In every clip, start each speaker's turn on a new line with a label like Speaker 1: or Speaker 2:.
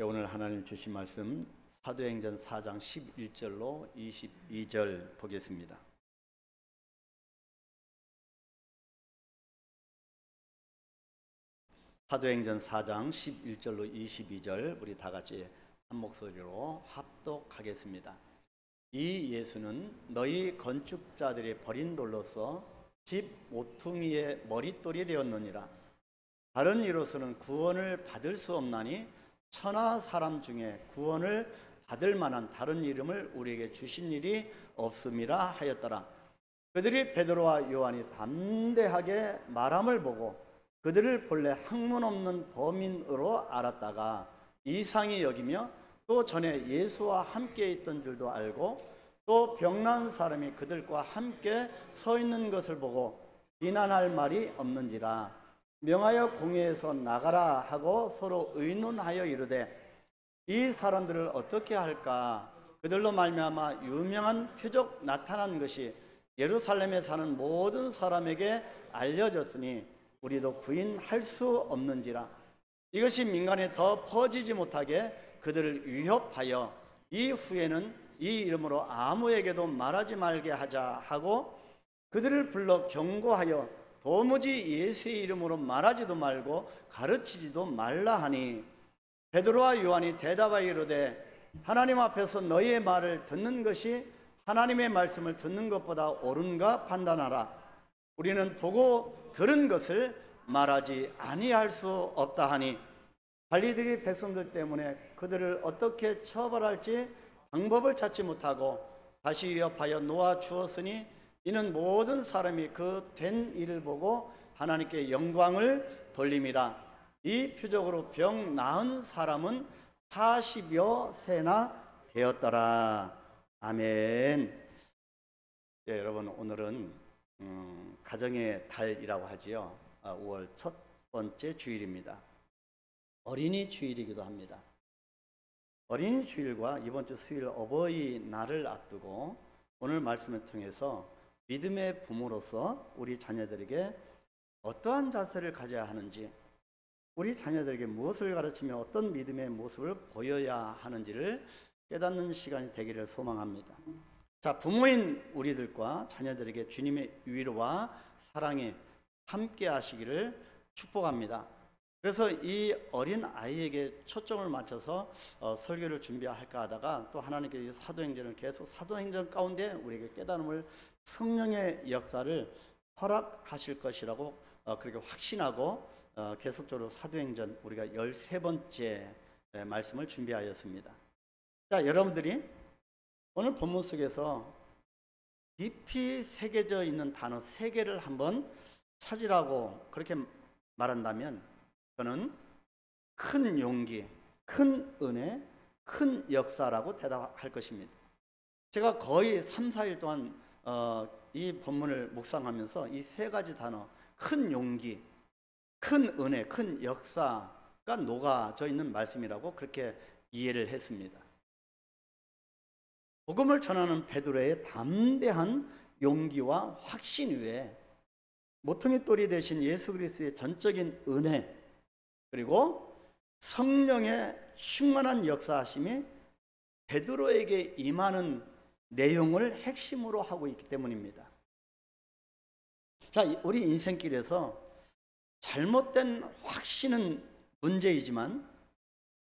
Speaker 1: 오늘 하나님 주신 말씀 사도행전 4장 11절로 22절 보겠습니다. 사도행전 4장 11절로 22절 우리 다 같이 한 목소리로 합독하겠습니다. 이 예수는 너희 건축자들이 버린 돌로서 집 모퉁이의 머릿돌이 되었느니라. 다른 이로서는 구원을 받을 수 없나니 천하 사람 중에 구원을 받을 만한 다른 이름을 우리에게 주신 일이 없음이라 하였더라. 그들이 베드로와 요한이 담대하게 말함을 보고 그들을 본래 학문 없는 범인으로 알았다가 이상히 여기며 또 전에 예수와 함께 있던 줄도 알고 또 병난 사람이 그들과 함께 서 있는 것을 보고 비난할 말이 없는지라. 명하여 공회에서 나가라 하고 서로 의논하여 이르되 이 사람들을 어떻게 할까? 그들로 말미암아 유명한 표적 나타난 것이 예루살렘에 사는 모든 사람에게 알려졌으니 우리도 부인할 수 없는지라. 이것이 민간에 더 퍼지지 못하게 그들을 위협하여 이후에는 이 이름으로 아무에게도 말하지 말게 하자 하고 그들을 불러 경고하여 도무지 예수의 이름으로 말하지도 말고 가르치지도 말라 하니 베드로와 요한이 대답하여 이르되 하나님 앞에서 너희의 말을 듣는 것이 하나님의 말씀을 듣는 것보다 옳은가 판단하라. 우리는 보고 들은 것을 말하지 아니할 수 없다 하니 관리들이 백성들 때문에 그들을 어떻게 처벌할지 방법을 찾지 못하고 다시 위협하여 놓아 주었으니 이는 모든 사람이 그 된 일을 보고 하나님께 영광을 돌림이라. 이 표적으로 병 나은 사람은 40여 세나 되었더라. 아멘. 네, 여러분 오늘은 가정의 달이라고 하지요. 5월 첫 번째 주일입니다. 어린이 주일이기도 합니다. 어린이 주일과 이번 주 수요일 어버이날을 앞두고 오늘 말씀을 통해서 믿음의 부모로서 우리 자녀들에게 어떠한 자세를 가져야 하는지, 우리 자녀들에게 무엇을 가르치며 어떤 믿음의 모습을 보여야 하는지를 깨닫는 시간이 되기를 소망합니다. 자, 부모인 우리들과 자녀들에게 주님의 위로와 사랑이 함께 하시기를 축복합니다. 그래서 이 어린 아이에게 초점을 맞춰서 설교를 준비할까 하다가 또 하나님께 사도행전을 계속 사도행전 가운데 우리에게 깨달음을 성령의 역사를 허락하실 것이라고 그렇게 확신하고 계속적으로 사도행전 우리가 13번째 말씀을 준비하였습니다. 자, 여러분들이 오늘 본문 속에서 깊이 새겨져 있는 단어 3개를 한번 찾으라고 그렇게 말한다면 저는 큰 용기, 큰 은혜, 큰 역사라고 대답할 것입니다. 제가 거의 3, 4일 동안 이 본문을 묵상하면서 이 3가지 단어, 큰 용기, 큰 은혜, 큰 역사가 녹아져 있는 말씀이라고 그렇게 이해를 했습니다. 복음을 전하는 베드로의 담대한 용기와 확신 위에 모퉁이 돌이 되신 예수 그리스도의 전적인 은혜 그리고 성령의 충만한 역사하심이 베드로에게 임하는 내용을 핵심으로 하고 있기 때문입니다. 자, 우리 인생길에서 잘못된 확신은 문제이지만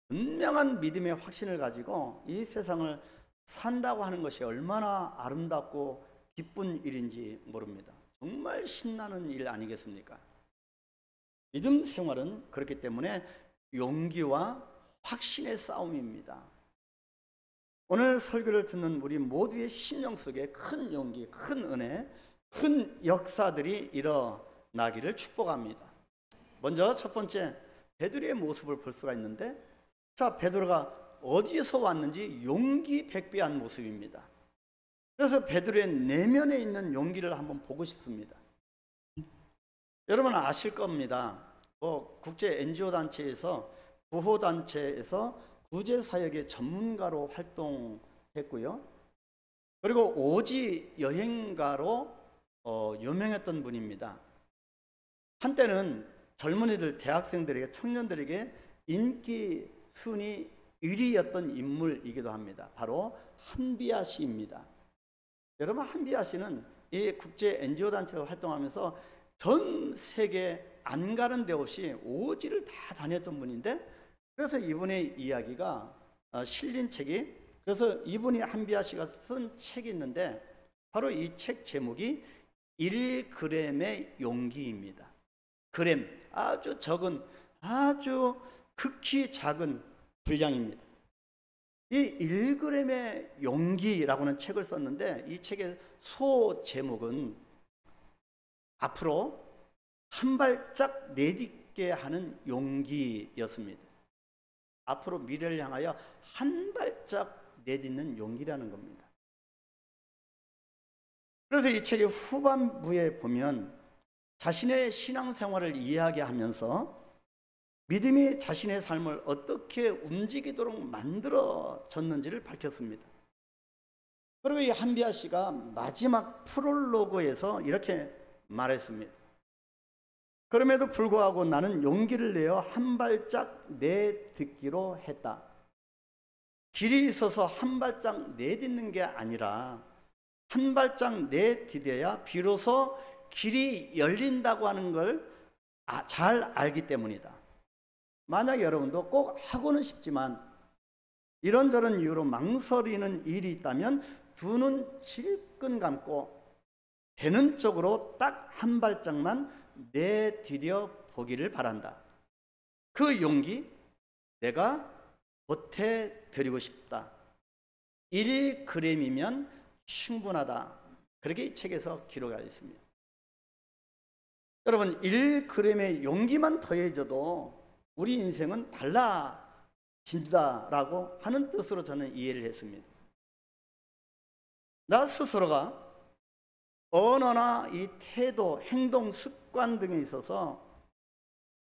Speaker 1: 분명한 믿음의 확신을 가지고 이 세상을 산다고 하는 것이 얼마나 아름답고 기쁜 일인지 모릅니다. 정말 신나는 일 아니겠습니까? 믿음 생활은 그렇기 때문에 용기와 확신의 싸움입니다. 오늘 설교를 듣는 우리 모두의 심령 속에 큰 용기, 큰 은혜, 큰 역사들이 일어나기를 축복합니다. 먼저 첫 번째 베드로의 모습을 볼 수가 있는데, 자, 베드로가 어디에서 왔는지 용기 백배한 모습입니다. 그래서 베드로의 내면에 있는 용기를 한번 보고 싶습니다. 여러분 아실 겁니다. 국제 NGO 단체에서 구호 단체에서 구제 사역의 전문가로 활동했고요. 그리고 오지 여행가로 유명했던 분입니다. 한때는 젊은이들, 대학생들에게, 청년들에게 인기 순위 1위였던 인물이기도 합니다. 바로 한비아 씨입니다. 여러분, 한비아 씨는 이 국제 NGO 단체로 활동하면서 전 세계 안 가는 데 없이 오지를 다 다녔던 분인데, 그래서 이분의 이야기가 실린 책이, 그래서 이분이 한비아 씨가 쓴 책이 있는데 바로 이 책 제목이 1g의 용기입니다. 그램, 아주 적은, 아주 극히 작은 분량입니다. 이 1g의 용기라고는 책을 썼는데, 이 책의 소 제목은 앞으로 한 발짝 내딛게 하는 용기였습니다. 앞으로 미래를 향하여 한 발짝 내딛는 용기라는 겁니다. 그래서 이 책의 후반부에 보면 자신의 신앙생활을 이야기하면서 믿음이 자신의 삶을 어떻게 움직이도록 만들어졌는지를 밝혔습니다. 그리고 이 한비아 씨가 마지막 프롤로그에서 이렇게 말했습니다. 그럼에도 불구하고 나는 용기를 내어 한 발짝 내딛기로 했다. 길이 있어서 한 발짝 내딛는 게 아니라 한 발짝 내디뎌야 비로소 길이 열린다고 하는 걸 잘 알기 때문이다. 만약 여러분도 꼭 하고는 싶지만 이런저런 이유로 망설이는 일이 있다면 두 눈 질끈 감고 되는 쪽으로 딱 한 발짝만 내디뎌 보기를 바란다. 그 용기 내가 보태드리고 싶다. 1g이면 충분하다. 그렇게 이 책에서 기록하고 있습니다. 여러분, 1g의 용기만 더해져도 우리 인생은 달라진다라고 하는 뜻으로 저는 이해를 했습니다. 나 스스로가 언어나 이 태도, 행동, 습관 등에 있어서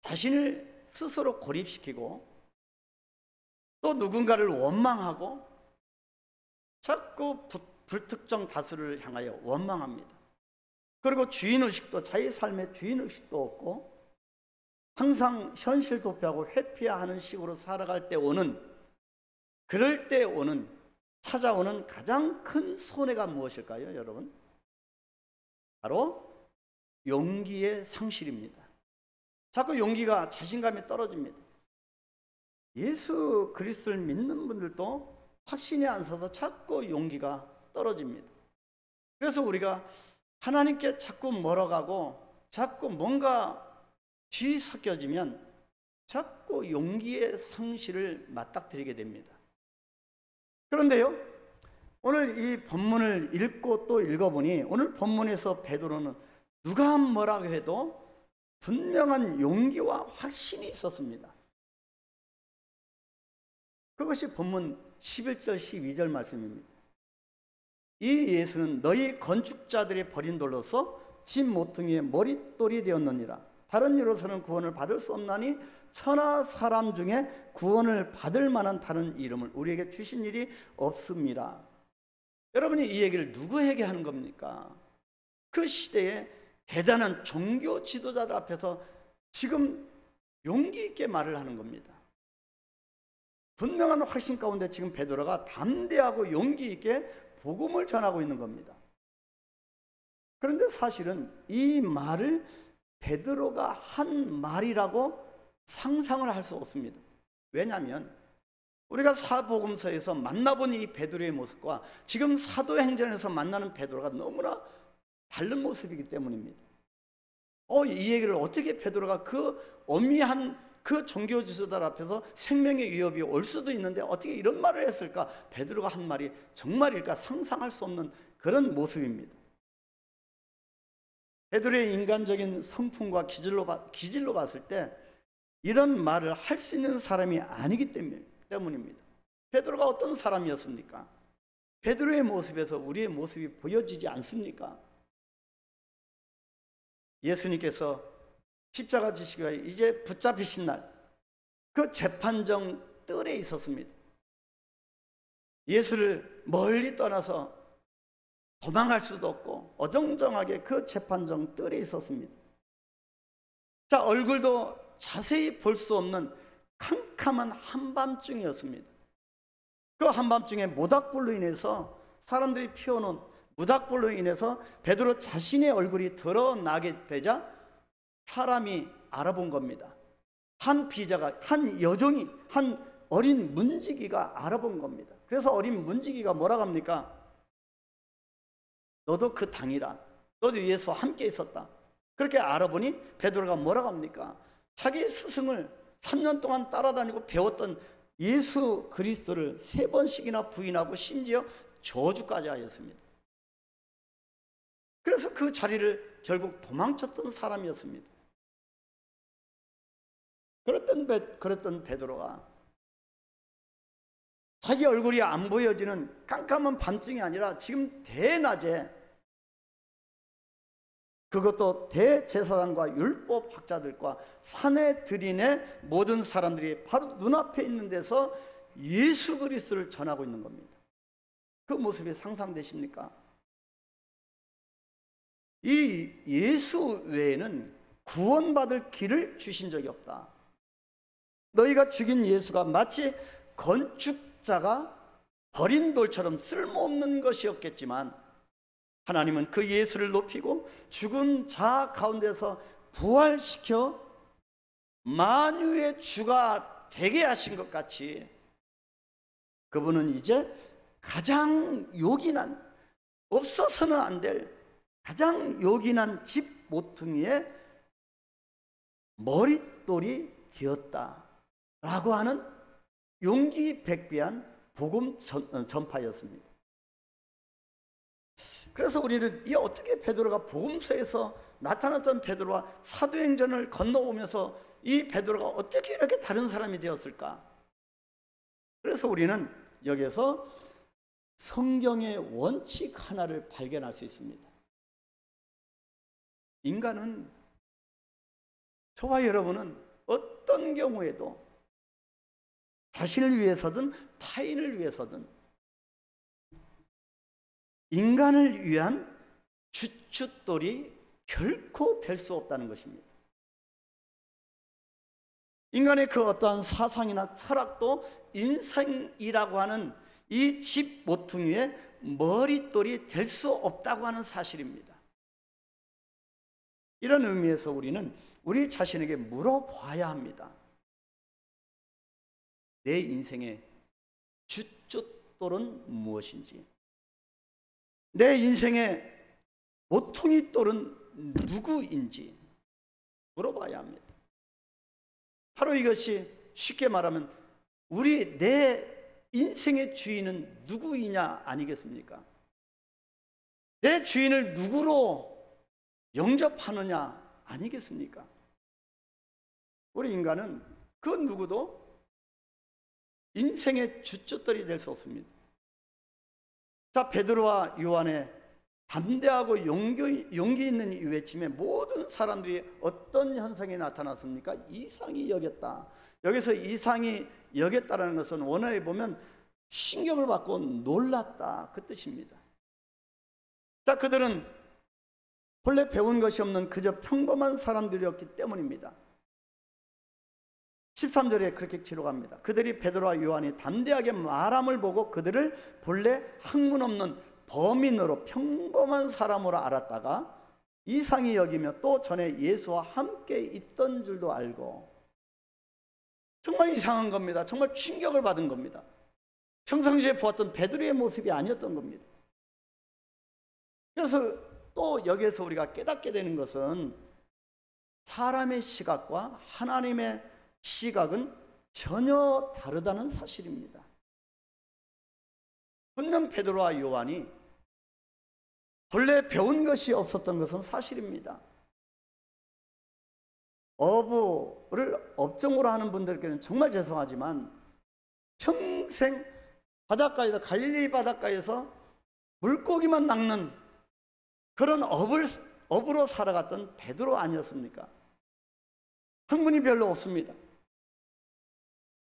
Speaker 1: 자신을 스스로 고립시키고 또 누군가를 원망하고 자꾸 불특정 다수를 향하여 원망합니다. 그리고 주인의식도, 자기 삶의 주인의식도 없고 항상 현실 도피하고 회피하는 식으로 살아갈 때 오는, 그럴 때 오는, 찾아오는 가장 큰 손해가 무엇일까요, 여러분? 바로 용기의 상실입니다. 자꾸 용기가, 자신감이 떨어집니다. 예수 그리스도를 믿는 분들도 확신이 안 서서 자꾸 용기가 떨어집니다. 그래서 우리가 하나님께 자꾸 멀어가고 자꾸 뭔가 뒤섞여지면 자꾸 용기의 상실을 맞닥뜨리게 됩니다. 그런데요, 오늘 이 본문을 읽고 또 읽어보니 오늘 본문에서 베드로는 누가 뭐라고 해도 분명한 용기와 확신이 있었습니다. 그것이 본문 11절 12절 말씀입니다. 이 예수는 너희 건축자들이 버린 돌로서 집 모퉁이의 머릿돌이 되었느니라. 다른 이로서는 구원을 받을 수 없나니 천하 사람 중에 구원을 받을 만한 다른 이름을 우리에게 주신 일이 없습니다. 여러분이 이 얘기를 누구에게 하는 겁니까? 그 시대에 대단한 종교 지도자들 앞에서 지금 용기 있게 말을 하는 겁니다. 분명한 확신 가운데 지금 베드로가 담대하고 용기 있게 복음을 전하고 있는 겁니다. 그런데 사실은 이 말을 베드로가 한 말이라고 상상을 할 수 없습니다. 왜냐하면 우리가 사복음서에서 만나본 이 베드로의 모습과 지금 사도행전에서 만나는 베드로가 너무나 다른 모습이기 때문입니다. 이 얘기를 어떻게 베드로가 그 엄미한 그 종교 지도자들 앞에서 생명의 위협이 올 수도 있는데 어떻게 이런 말을 했을까? 베드로가 한 말이 정말일까? 상상할 수 없는 그런 모습입니다. 베드로의 인간적인 성품과 기질로 봤을 때 이런 말을 할 수 있는 사람이 아니기 때문입니다. 베드로가 어떤 사람이었습니까? 베드로의 모습에서 우리의 모습이 보여지지 않습니까? 예수님께서 십자가 지시가 이제 붙잡히신 날, 그 재판정 뜰에 있었습니다. 예수를 멀리 떠나서 도망갈 수도 없고 어정쩡하게 그 재판정 뜰에 있었습니다. 자, 얼굴도 자세히 볼 수 없는 캄캄한 한밤중이었습니다. 그 한밤중에 모닥불로 인해서 사람들이 피워놓은 모닥불로 인해서 베드로 자신의 얼굴이 드러나게 되자 사람이 알아본 겁니다. 한 비자가, 한 여종이, 한 어린 문지기가 알아본 겁니다. 그래서 어린 문지기가 뭐라고 합니까? 너도 그 당이라. 너도 예수와 함께 있었다. 그렇게 알아보니 베드로가 뭐라고 합니까? 자기 스승을 3년 동안 따라다니고 배웠던 예수 그리스도를 3번씩이나 부인하고 심지어 저주까지 하였습니다. 그래서 그 자리를 결국 도망쳤던 사람이었습니다. 그랬던 베드로가 자기 얼굴이 안 보여지는 깜깜한 밤중이 아니라 지금 대낮에, 그것도 대제사장과 율법학자들과 사내들인의 모든 사람들이 바로 눈앞에 있는 데서 예수 그리스도를 전하고 있는 겁니다. 그 모습이 상상되십니까? 이 예수 외에는 구원받을 길을 주신 적이 없다. 너희가 죽인 예수가 마치 건축자가 버린 돌처럼 쓸모없는 것이었겠지만 하나님은 그 예수를 높이고 죽은 자 가운데서 부활시켜 만유의 주가 되게 하신 것 같이 그분은 이제 가장 요긴한, 없어서는 안 될 가장 요긴한 집 모퉁이의 머릿돌이 되었다라고 하는 용기백배한 복음 전파였습니다. 그래서 우리는 이 어떻게 베드로가 복음서에서 나타났던 베드로와 사도행전을 건너오면서 이 베드로가 어떻게 이렇게 다른 사람이 되었을까? 그래서 우리는 여기서 성경의 원칙 하나를 발견할 수 있습니다. 인간은, 저와 여러분은 어떤 경우에도 자신을 위해서든 타인을 위해서든 인간을 위한 주춧돌이 결코 될 수 없다는 것입니다. 인간의 그 어떠한 사상이나 철학도 인생이라고 하는 이 집 모퉁이의 머릿돌이 될 수 없다고 하는 사실입니다. 이런 의미에서 우리는 우리 자신에게 물어봐야 합니다. 내 인생의 주춧돌은 무엇인지, 내 인생의 모퉁이돌은 누구인지 물어봐야 합니다. 바로 이것이 쉽게 말하면 내 인생의 주인은 누구이냐 아니겠습니까? 내 주인을 누구로 영접하느냐 아니겠습니까? 우리 인간은 그 누구도 인생의 주춧돌이 될 수 없습니다. 자, 베드로와 요한의 담대하고 용기 있는 이 외침에 모든 사람들이 어떤 현상이 나타났습니까? 이상히 여겼다. 여기서 이상히 여겼다라는 것은 원어에 보면 신경을 받고 놀랐다, 그 뜻입니다. 자, 그들은 본래 배운 것이 없는 그저 평범한 사람들이었기 때문입니다. 13절에 그렇게 기록합니다. 그들이 베드로와 요한이 담대하게 말함을 보고 그들을 본래 학문 없는 범인으로, 평범한 사람으로 알았다가 이상히 여기며 또 전에 예수와 함께 있던 줄도 알고, 정말 이상한 겁니다. 정말 충격을 받은 겁니다. 평상시에 보았던 베드로의 모습이 아니었던 겁니다. 그래서 또 여기에서 우리가 깨닫게 되는 것은 사람의 시각과 하나님의 시각은 전혀 다르다는 사실입니다. 분명 베드로와 요한이 본래 배운 것이 없었던 것은 사실입니다. 어부를 업종으로 하는 분들께는 정말 죄송하지만 평생 바닷가에서, 갈릴리 바닷가에서 물고기만 낚는 그런 어부로 살아갔던 베드로 아니었습니까? 학문이 별로 없습니다.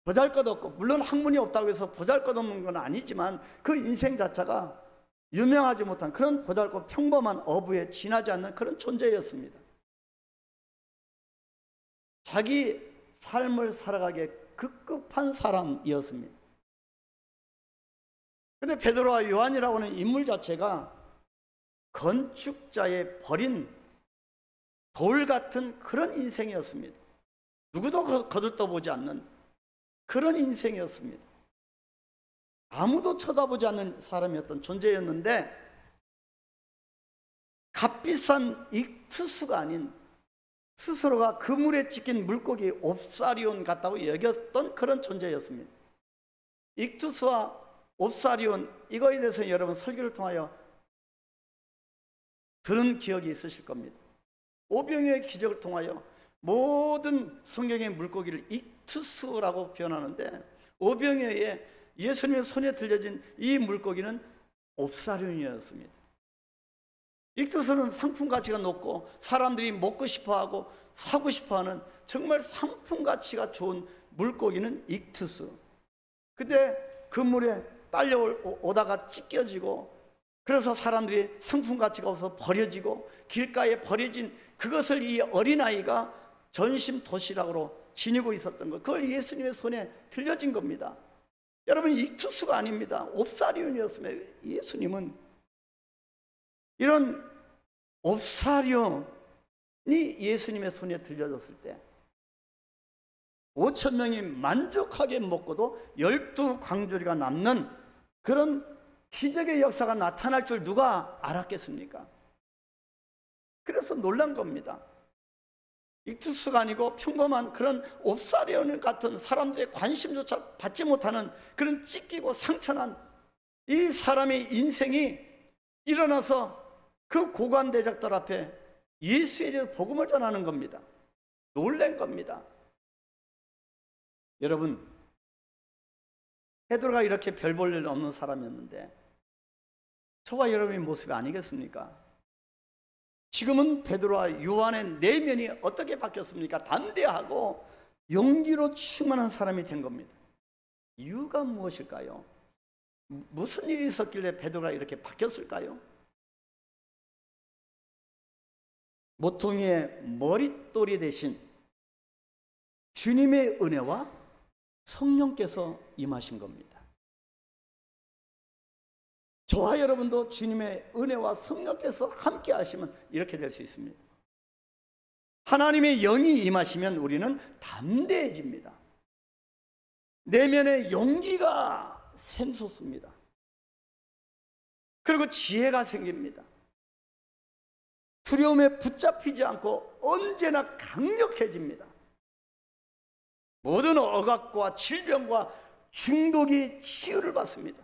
Speaker 1: 보잘것없고, 물론 학문이 없다고 해서 보잘것없는 건 아니지만 그 인생 자체가 유명하지 못한 그런 보잘것 평범한 어부에 지나지 않는 그런 존재였습니다. 자기 삶을 살아가기에 급급한 사람이었습니다. 그런데 베드로와 요한이라고 하는 인물 자체가 건축자의 버린 돌 같은 그런 인생이었습니다. 누구도 거들떠보지 않는 그런 인생이었습니다. 아무도 쳐다보지 않는 사람이었던 존재였는데, 값비싼 익투스가 아닌 스스로가 그물에 찍힌 물고기 옵사리온 같다고 여겼던 그런 존재였습니다. 익투스와 옵사리온, 이거에 대해서 여러분 설교를 통하여 들은 기억이 있으실 겁니다. 오병이어의 기적을 통하여 모든 성경의 물고기를 익투스라고 표현하는데, 오병이어의 예수님의 손에 들려진 이 물고기는 옵사리온이었습니다. 익투스는 상품 가치가 높고 사람들이 먹고 싶어하고 사고 싶어하는 정말 상품 가치가 좋은 물고기는 익투스. 근데 그 물에 딸려오다가 찢겨지고, 그래서 사람들이 상품 가치가 없어서 버려지고, 길가에 버려진 그것을 이 어린아이가 전심 도시락으로 지니고 있었던 것, 그걸 예수님의 손에 들려진 겁니다. 여러분, 익투스가 아닙니다. 옵사리온이었으면, 예수님은 이런 옵사리온이 예수님의 손에 들려졌을 때 5천 명이 만족하게 먹고도 12광주리가 남는 그런 기적의 역사가 나타날 줄 누가 알았겠습니까? 그래서 놀란 겁니다. 익투스가 아니고 평범한 그런 옵사리온 같은 사람들의 관심조차 받지 못하는 그런 찢기고 상처난 이 사람의 인생이 일어나서 그 고관대적들 앞에 예수에 대해서 복음을 전하는 겁니다. 놀란 겁니다. 여러분, 베드로가 이렇게 별 볼 일 없는 사람이었는데 저와 여러분의 모습이 아니겠습니까? 지금은 베드로와 요한의 내면이 어떻게 바뀌었습니까? 담대하고 용기로 충만한 사람이 된 겁니다. 이유가 무엇일까요? 무슨 일이 있었길래 베드로가 이렇게 바뀌었을까요? 모퉁이의 머릿돌이 되신 주님의 은혜와 성령께서 임하신 겁니다. 저와 여러분도 주님의 은혜와 성령께서 함께 하시면 이렇게 될 수 있습니다. 하나님의 영이 임하시면 우리는 담대해집니다. 내면의 용기가 샘솟습니다. 그리고 지혜가 생깁니다. 두려움에 붙잡히지 않고 언제나 강력해집니다. 모든 억압과 질병과 중독이 치유를 받습니다.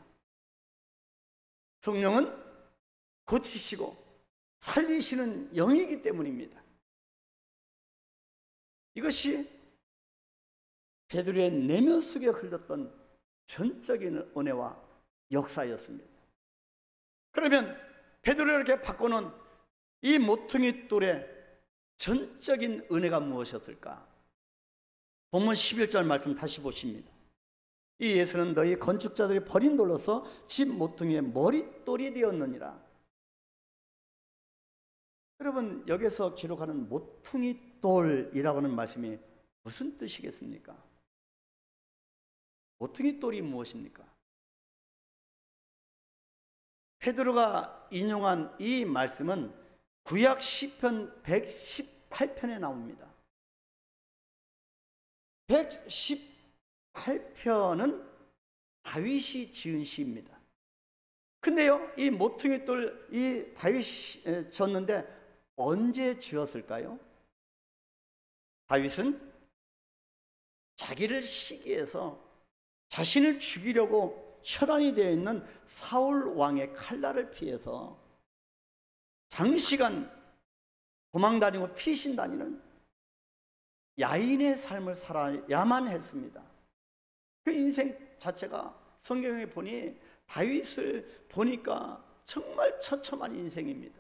Speaker 1: 성령은 고치시고 살리시는 영이기 때문입니다. 이것이 베드로의 내면 속에 흘렀던 전적인 은혜와 역사였습니다. 그러면 베드로를 이렇게 바꾸는 이 모퉁이 돌의 전적인 은혜가 무엇이었을까? 본문 11절 말씀 다시 보십니다. 이 예수는 너희 건축자들이 버린 돌로서 집 모퉁이의 머릿돌이 되었느니라. 여러분, 여기서 기록하는 모퉁이 돌이라고 하는 말씀이 무슨 뜻이겠습니까? 모퉁이 돌이 무엇입니까? 베드로가 인용한 이 말씀은 구약 시편 118편에 나옵니다. 118편은 다윗이 지은 시입니다. 근데요, 이 모퉁이 돌, 이 다윗이 졌는데 언제 지었을까요? 다윗은 자기를 시기해서 자신을 죽이려고 혈안이 되어 있는 사울 왕의 칼날을 피해서 장시간 도망다니고 피신다니는 야인의 삶을 살아야만 했습니다. 그 인생 자체가 성경에 보니 다윗을 보니까 정말 처참한 인생입니다.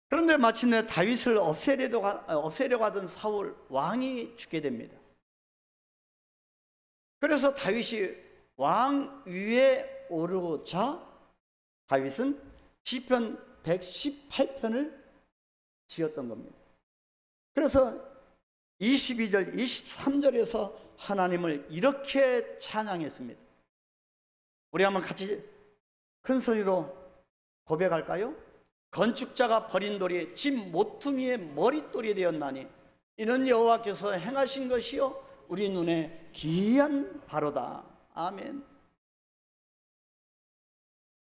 Speaker 1: 그런데 마침내 다윗을 없애려고 하던 사울 왕이 죽게 됩니다. 그래서 다윗이 왕 위에 오르자 다윗은 시편 118편을 지었던 겁니다. 그래서 22절, 23절에서 하나님을 이렇게 찬양했습니다. 우리 한번 같이 큰 소리로 고백할까요? 건축자가 버린 돌이 집 모퉁이의 머릿돌이 되었나니 이는 여호와께서 행하신 것이요 우리 눈에 기이한 바로다. 아멘.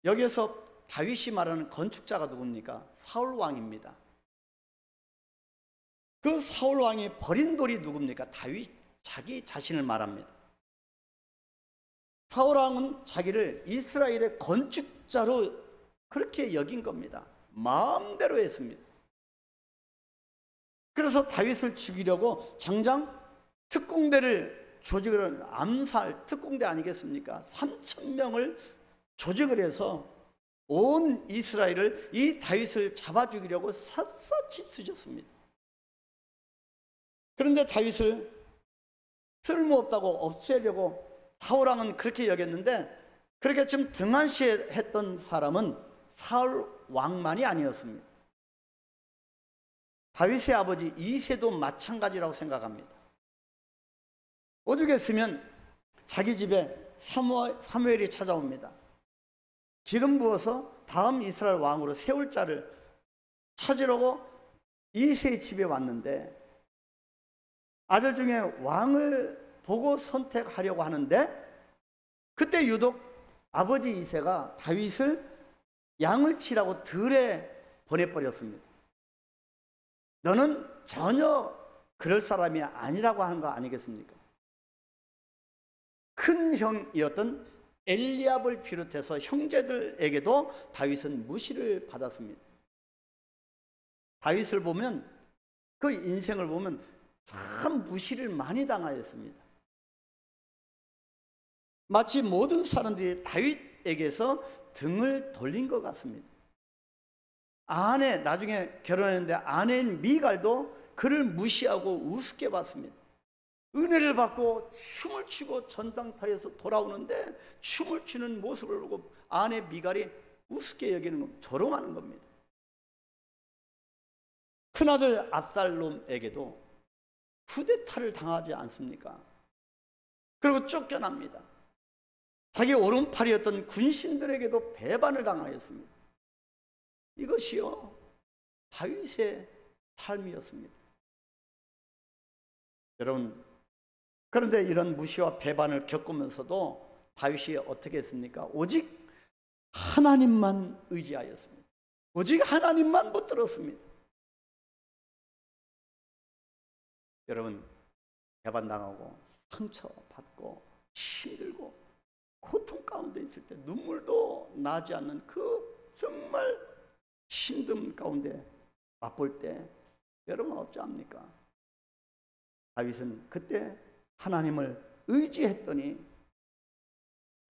Speaker 1: 여기에서 다윗이 말하는 건축자가 누굽니까? 사울 왕입니다. 그 사울 왕이 버린 돌이 누굽니까? 다윗 자기 자신을 말합니다. 사울 왕은 자기를 이스라엘의 건축자로 그렇게 여긴 겁니다. 마음대로 했습니다. 그래서 다윗을 죽이려고 장장 특공대를 조직을, 암살 특공대 아니겠습니까? 3,000명을 조직을 해서 온 이스라엘을 이 다윗을 잡아 죽이려고 샅샅이 쓰셨습니다. 그런데 다윗을 쓸모없다고 없애려고 사울 왕은 그렇게 여겼는데, 그렇게 좀 등한시했던 사람은 사울 왕만이 아니었습니다. 다윗의 아버지 이새도 마찬가지라고 생각합니다. 오죽했으면 자기 집에 사무엘이 찾아옵니다. 기름 부어서 다음 이스라엘 왕으로 세울 자를 찾으려고 이새의 집에 왔는데, 아들 중에 왕을 보고 선택하려고 하는데, 그때 유독 아버지 이새가 다윗을 양을 치라고 들에 보내버렸습니다. 너는 전혀 그럴 사람이 아니라고 하는 거 아니겠습니까? 큰 형이었던 엘리압을 비롯해서 형제들에게도 다윗은 무시를 받았습니다. 다윗을 보면, 그 인생을 보면 참 무시를 많이 당하였습니다. 마치 모든 사람들이 다윗에게서 등을 돌린 것 같습니다. 아내, 나중에 결혼했는데 아내인 미갈도 그를 무시하고 우습게 봤습니다. 은혜를 받고 춤을 추고 전장터에서 돌아오는데 춤을 추는 모습을 보고 아내 미갈이 우습게 여기는 겁니다. 조롱하는 겁니다. 큰아들 압살롬에게도 쿠데타를 당하지 않습니까? 그리고 쫓겨납니다. 자기 오른팔이었던 군신들에게도 배반을 당하였습니다. 이것이요 다윗의 삶이었습니다. 여러분, 그런데 이런 무시와 배반을 겪으면서도 다윗이 어떻게 했습니까? 오직 하나님만 의지하였습니다. 오직 하나님만 붙들었습니다. 여러분, 배반당하고 상처받고 힘들고 고통 가운데 있을 때 눈물도 나지 않는 그 정말 힘듦 가운데 맛볼 때 여러분 어찌합니까? 다윗은 그때 하나님을 의지했더니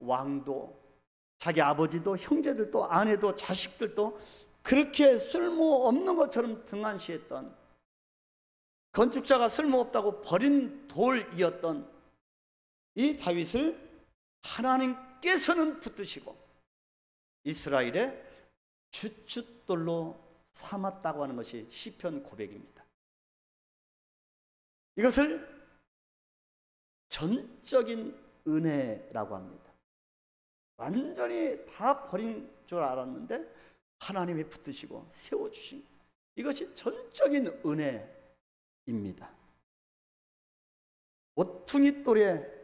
Speaker 1: 왕도, 자기 아버지도, 형제들도, 아내도, 자식들도 그렇게 쓸모없는 것처럼 등한시했던, 건축자가 쓸모없다고 버린 돌이었던 이 다윗을 하나님께서는 붙드시고 이스라엘의 주춧돌로 삼았다고 하는 것이 시편 고백입니다. 이것을 전적인 은혜라고 합니다. 완전히 다 버린 줄 알았는데 하나님이 붙드시고 세워주신, 이것이 전적인 은혜입니다. 모퉁이돌의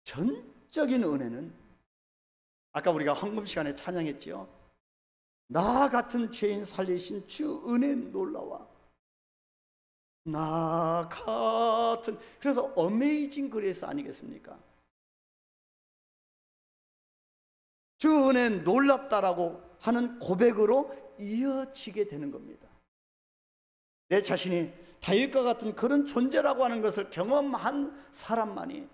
Speaker 1: 전적인 은혜는 아까 우리가 헌금 시간에 찬양했지요. 나 같은 죄인 살리신 주 은혜 놀라와. 나 같은, 그래서 어메이징 그레이스 아니겠습니까? 주 은혜 놀랍다라고 하는 고백으로 이어지게 되는 겁니다. 내 자신이 다윗과 같은 그런 존재라고 하는 것을 경험한 사람만이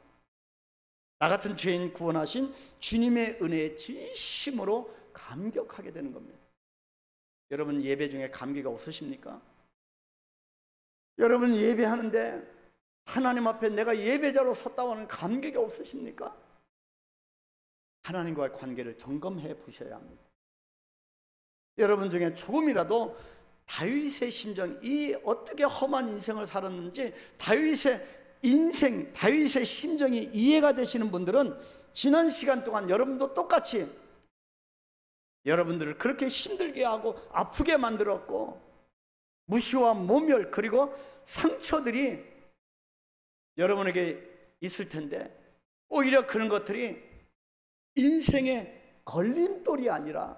Speaker 1: 나 같은 죄인 구원하신 주님의 은혜에 진심으로 감격하게 되는 겁니다. 여러분, 예배 중에 감기가 없으십니까? 여러분, 예배하는데 하나님 앞에 내가 예배자로 섰다고 하는 감격이 없으십니까? 하나님과의 관계를 점검해 보셔야 합니다. 여러분 중에 조금이라도 다윗의 심정, 이 어떻게 험한 인생을 살았는지 다윗의 인생, 다윗의 심정이 이해가 되시는 분들은 지난 시간 동안 여러분도 똑같이 여러분들을 그렇게 힘들게 하고 아프게 만들었고 무시와 모멸 그리고 상처들이 여러분에게 있을 텐데 오히려 그런 것들이 인생의 걸림돌이 아니라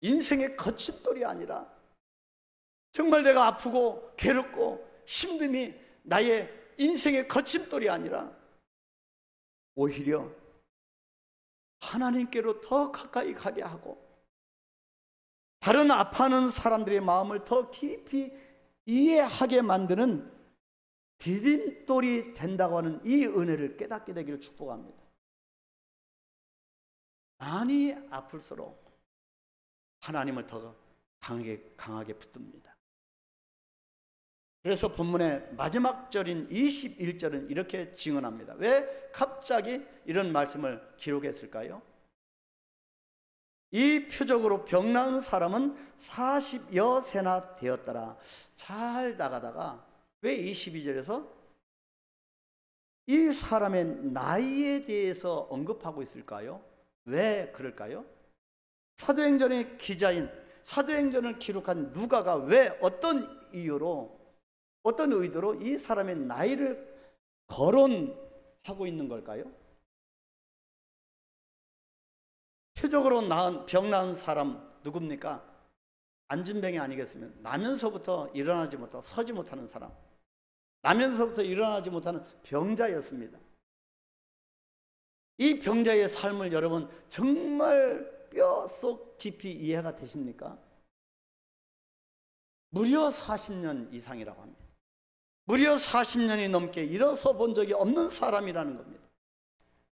Speaker 1: 인생의 거침돌이 아니라 정말 내가 아프고 괴롭고 힘듦이 나의 인생의 거침돌이 아니라 오히려 하나님께로 더 가까이 가게 하고 다른 아파하는 사람들의 마음을 더 깊이 이해하게 만드는 디딤돌이 된다고 하는 이 은혜를 깨닫게 되기를 축복합니다. 많이 아플수록 하나님을 더 강하게 붙듭니다. 그래서 본문의 마지막 절인 21절은 이렇게 증언합니다. 왜 갑자기 이런 말씀을 기록했을까요? 이 표적으로 병 나은 사람은 40여 세나 되었더라. 잘 나가다가 왜 22절에서 이 사람의 나이에 대해서 언급하고 있을까요? 왜 그럴까요? 사도행전의 기자인 사도행전을 기록한 누가가 왜 어떤 이유로 어떤 의도로 이 사람의 나이를 거론하고 있는 걸까요? 표적으로 병 나은 사람 누굽니까? 안진뱅이 아니겠습니까? 나면서부터 일어나지 못하고 서지 못하는 사람, 나면서부터 일어나지 못하는 병자였습니다. 이 병자의 삶을 여러분 정말 뼈속 깊이 이해가 되십니까? 무려 40년 이상이라고 합니다. 무려 40년이 넘게 일어서 본 적이 없는 사람이라는 겁니다.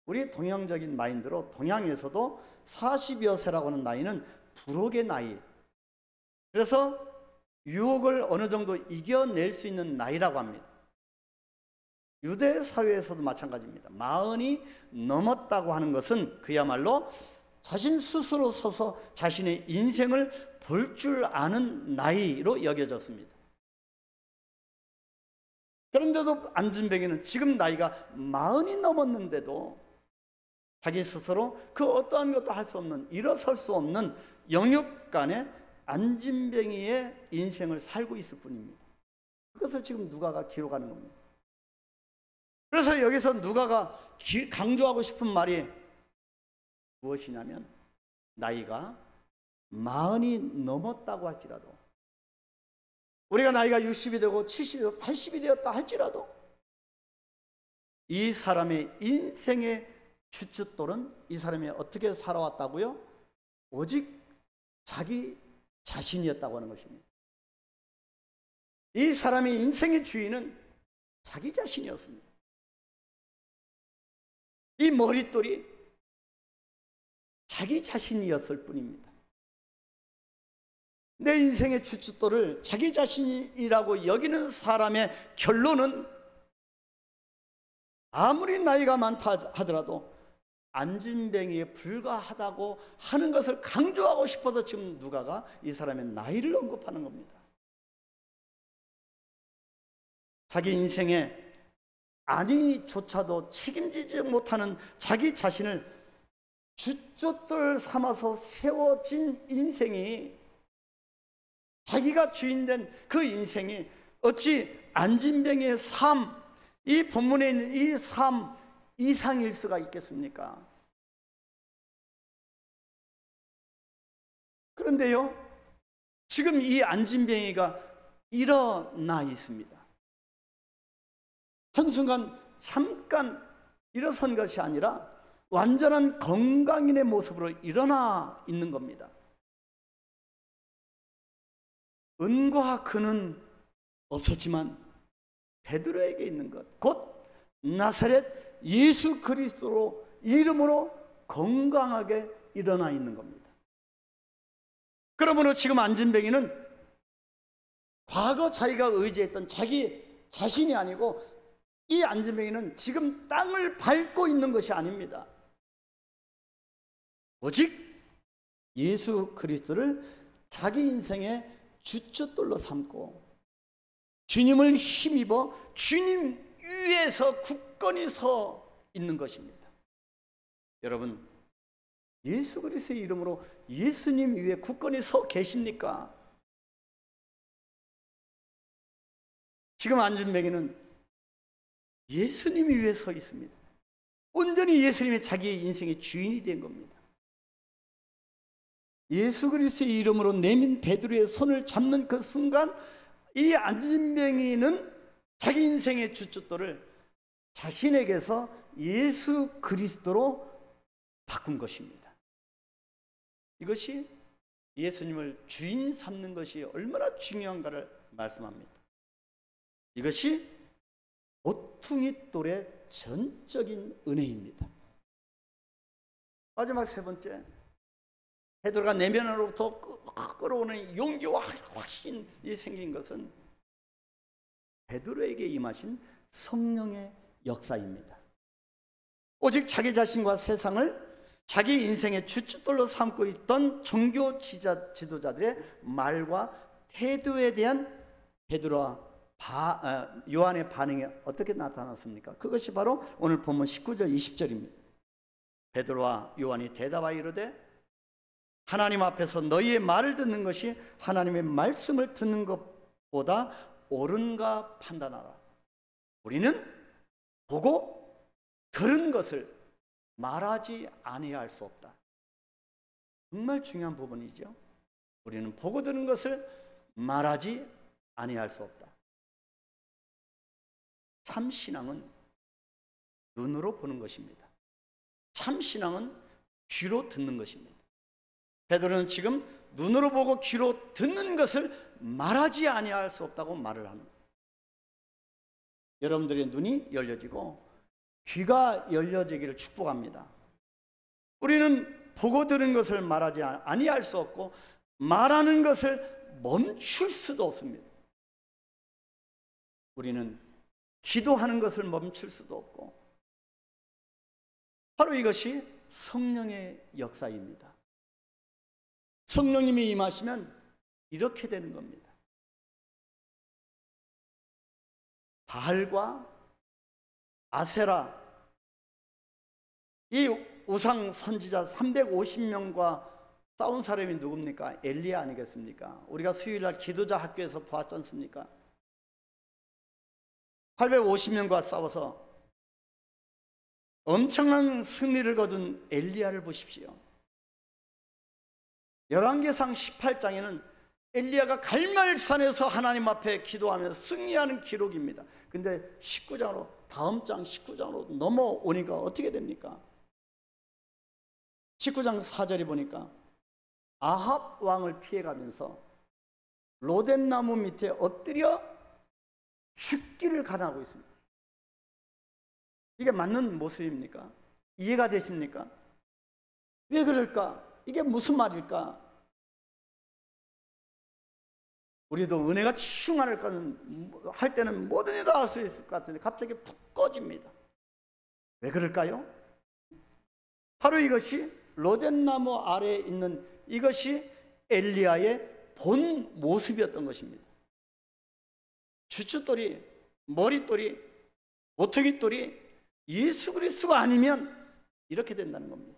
Speaker 1: 우리 동양적인 마인드로 동양에서도 40여 세라고 하는 나이는 부록의 나이, 그래서 유혹을 어느 정도 이겨낼 수 있는 나이라고 합니다. 유대 사회에서도 마찬가지입니다. 40이 넘었다고 하는 것은 그야말로 자신 스스로 서서 자신의 인생을 볼 줄 아는 나이로 여겨졌습니다. 그런데도 안진뱅이는 지금 나이가 40이 넘었는데도 자기 스스로 그 어떠한 것도 할 수 없는, 일어설 수 없는 영육간의 안진뱅이의 인생을 살고 있을 뿐입니다. 그것을 지금 누가가 기록하는 겁니다. 그래서 여기서 누가가 강조하고 싶은 말이 무엇이냐면 나이가 40이 넘었다고 할지라도, 우리가 나이가 60이 되고 70이 되고 80이 되었다 할지라도 이 사람의 인생의 주춧돌은 이 사람이 어떻게 살아왔다고요? 오직 자기 자신이었다고 하는 것입니다. 이 사람의 인생의 주인은 자기 자신이었습니다. 이 머릿돌이 자기 자신이었을 뿐입니다. 내 인생의 주춧돌을 자기 자신이라고 여기는 사람의 결론은 아무리 나이가 많다 하더라도 안진뱅이에 불과하다고 하는 것을 강조하고 싶어서 지금 누가가 이 사람의 나이를 언급하는 겁니다. 자기 인생에 안위조차도 책임지지 못하는 자기 자신을 주춧돌 삼아서 세워진 인생이, 자기가 주인된 그 인생이 어찌 안진뱅이의 삶, 이 본문에 있는 이 삶 이상일 수가 있겠습니까? 그런데요, 지금 이 안진뱅이가 일어나 있습니다. 한순간 잠깐 일어선 것이 아니라 완전한 건강인의 모습으로 일어나 있는 겁니다. 은과 금은 없었지만 베드로에게 있는 것, 곧 나사렛 예수 그리스도로 이름으로 건강하게 일어나 있는 겁니다. 그러므로 지금 안진뱅이는 과거 자기가 의지했던 자기 자신이 아니고, 이 안진뱅이는 지금 땅을 밟고 있는 것이 아닙니다. 오직 예수 그리스도를 자기 인생의 주춧돌로 삼고 주님을 힘입어 주님 위에서 굳건히 서 있는 것입니다. 여러분, 예수 그리스도의 이름으로 예수님 위에 굳건히 서 계십니까? 지금 안준뱅이는 예수님 위에 서 있습니다. 온전히 예수님이 자기의 인생의 주인이 된 겁니다. 예수 그리스도의 이름으로 내민 베드로의 손을 잡는 그 순간 이 안준뱅이는 자기 인생의 주춧돌을 자신에게서 예수 그리스도로 바꾼 것입니다. 이것이 예수님을 주인 삼는 것이 얼마나 중요한가를 말씀합니다. 이것이 모퉁이 돌의 전적인 은혜입니다. 마지막 세 번째, 베드로가 내면으로부터 끌어오는 용기와 확신이 생긴 것은 베드로에게 임하신 성령의 역사입니다. 오직 자기 자신과 세상을 자기 인생의 주춧돌로 삼고 있던 종교 지도자들의 말과 태도에 대한 베드로와 요한의 반응이 어떻게 나타났습니까? 그것이 바로 오늘 본문 19절 20절입니다. 베드로와 요한이 대답하여 이르되 하나님 앞에서 너희의 말을 듣는 것이 하나님의 말씀을 듣는 것보다 옳은가 판단하라. 우리는 보고 들은 것을 말하지 아니할 수 없다. 정말 중요한 부분이죠. 우리는 보고 들은 것을 말하지 아니할 수 없다. 참 신앙은 눈으로 보는 것입니다. 참 신앙은 귀로 듣는 것입니다. 베드로는 지금 눈으로 보고 귀로 듣는 것을 말하지 아니할 수 없다고 말을 합니다. 여러분들의 눈이 열려지고 귀가 열려지기를 축복합니다. 우리는 보고 들은 것을 말하지 아니할 수 없고 말하는 것을 멈출 수도 없습니다. 우리는 기도하는 것을 멈출 수도 없고 바로 이것이 성령의 역사입니다. 성령님이 임하시면 이렇게 되는 겁니다. 바알과 아세라, 이 우상 선지자 350명과 싸운 사람이 누굽니까? 엘리야 아니겠습니까? 우리가 수요일날 기도자 학교에서 보았지 않습니까? 850명과 싸워서 엄청난 승리를 거둔 엘리야를 보십시오. 열왕기상 18장에는 엘리야가 갈멜산에서 하나님 앞에 기도하면서 승리하는 기록입니다. 근데 19장으로 다음 장 19장으로 넘어오니까 어떻게 됩니까? 19장 4절에 보니까 아합 왕을 피해가면서 로뎀나무 밑에 엎드려 죽기를 간하고 있습니다. 이게 맞는 모습입니까? 이해가 되십니까? 왜 그럴까? 이게 무슨 말일까? 우리도 은혜가 충만할 때는 뭐든 지 다 할 수 있을 것 같은데 갑자기 푹 꺼집니다. 왜 그럴까요? 바로 이것이 로뎀나무 아래에 있는 이것이 엘리야의 본 모습이었던 것입니다. 주춧돌이, 머릿돌이, 모퉁이돌이 예수 그리스도가 아니면 이렇게 된다는 겁니다.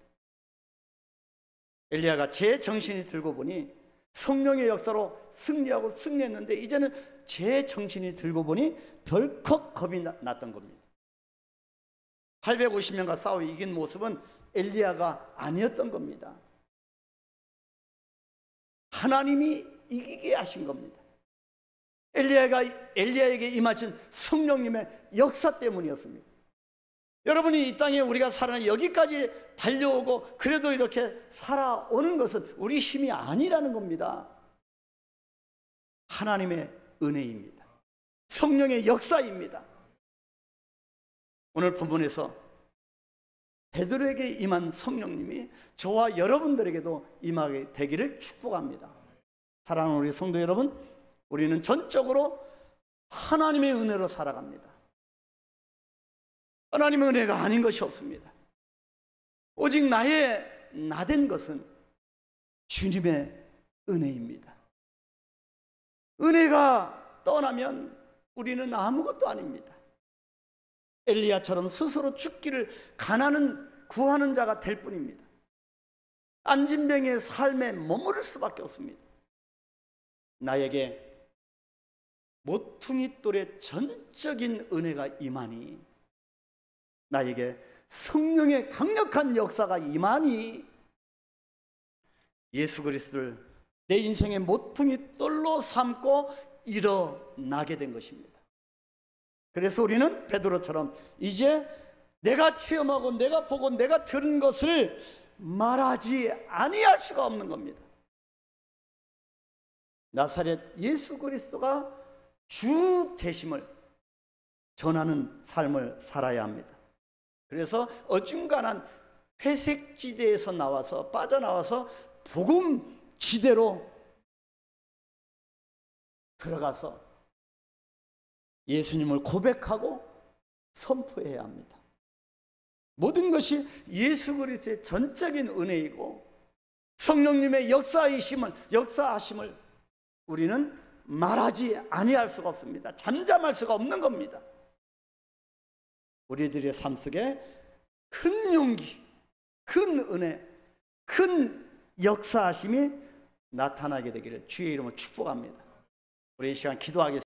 Speaker 1: 엘리야가 제 정신이 들고 보니 성령의 역사로 승리하고 승리했는데 이제는 제 정신이 들고 보니 덜컥 겁이 났던 겁니다. 850명과 싸워 이긴 모습은 엘리야가 아니었던 겁니다. 하나님이 이기게 하신 겁니다. 엘리야에게 임하신 성령님의 역사 때문이었습니다. 여러분이 이 땅에 우리가 살아는 여기까지 달려오고 그래도 이렇게 살아오는 것은 우리 힘이 아니라는 겁니다. 하나님의 은혜입니다. 성령의 역사입니다. 오늘 본문에서 베드로에게 임한 성령님이 저와 여러분들에게도 임하게 되기를 축복합니다. 사랑하는 우리 성도 여러분, 우리는 전적으로 하나님의 은혜로 살아갑니다. 하나님의 은혜가 아닌 것이 없습니다. 오직 나된 것은 주님의 은혜입니다. 은혜가 떠나면 우리는 아무것도 아닙니다. 엘리야처럼 스스로 죽기를 구하는 자가 될 뿐입니다. 안진뱅이의 삶에 머무를 수밖에 없습니다. 나에게 모퉁이 돌의 전적인 은혜가 임하니, 나에게 성령의 강력한 역사가 임하니 예수 그리스도를 내 인생의 모퉁이 돌로 삼고 일어나게 된 것입니다. 그래서 우리는 베드로처럼 이제 내가 체험하고 내가 보고 내가 들은 것을 말하지 아니할 수가 없는 겁니다. 나사렛 예수 그리스도가 주 되심을 전하는 삶을 살아야 합니다. 그래서 어중간한 회색지대에서 빠져나와서 복음지대로 들어가서 예수님을 고백하고 선포해야 합니다. 모든 것이 예수 그리스도의 전적인 은혜이고 성령님의 역사하심을 우리는 말하지 아니할 수가 없습니다. 잠잠할 수가 없는 겁니다. 우리들의 삶 속에 큰 용기, 큰 은혜, 큰 역사하심이 나타나게 되기를 주의 이름으로 축복합니다. 우리 이 시간 기도하겠습니다.